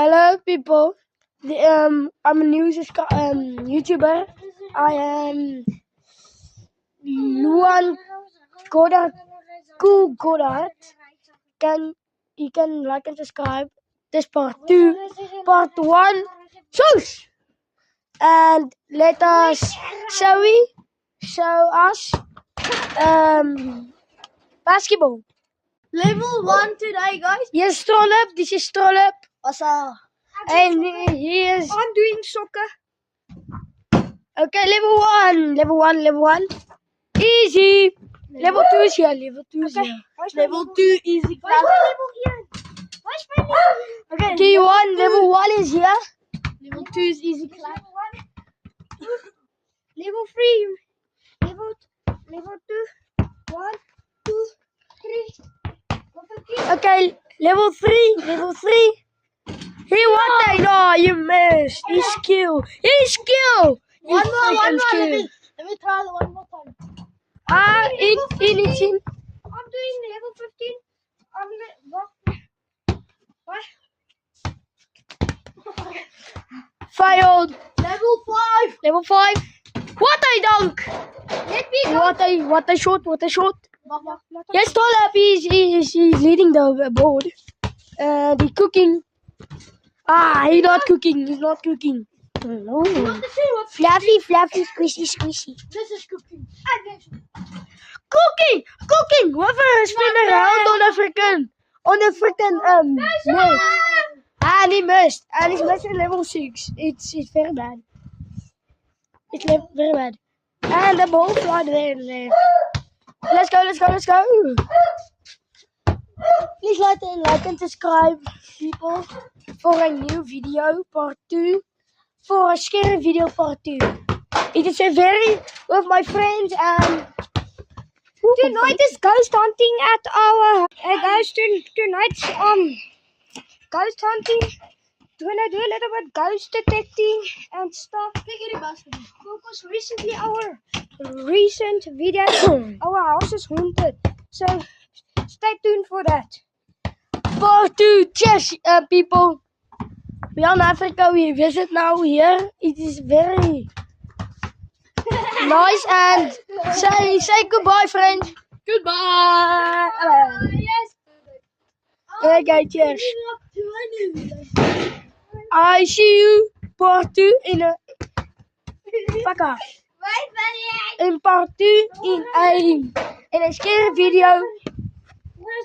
Hello, people. I'm a news YouTuber. I am Luan Goddard. Cool Goddard. You can like and subscribe. This part 2, part 1. Shows and let us show us basketball. Level 1 today, guys. Yes, stroll up. This is stroll up. Asa. And he is. I'm doing soccer. Okay, level one. Easy. Level 2 is here. Level 2 is here. Level 2 easy class. Okay. K1, level 1 is here. Level 2 is easy class. Level 3. Level 2. 1, 2, 3. Okay, level 3. Hey, what I know, you missed. He's skill. One more. Let me try one more time. In. I'm doing level 15. Failed. Level 5. Level 5. What I dunk. Let me go. What I shot. Yes, Tolap he's leading the board. The cooking. He's not cooking. No. Fluffy, squishy. This is cooking. Cooking. Whoever spin around on a freaking mist. And he missed. And he's missing level 6. It's very bad. It's very bad. And the ball fly there. Let's go. Please like and subscribe, people, for a new video, part 2. For a scary video, part 2. It is a very, with my friends and... Tonight is ghost hunting at our tonight's ghost hunting. We're gonna do a little bit ghost detecting and stuff. Because recently our recent video, our house is haunted. So stay tuned for that. Part 2, cheers, people. We are in Africa. We visit now here. It is very nice. And say goodbye, friends. Goodbye. Yes. Okay, cheers. I see you part 2 in a in part 2 in a scary video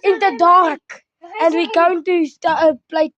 in the dark, and we're going to play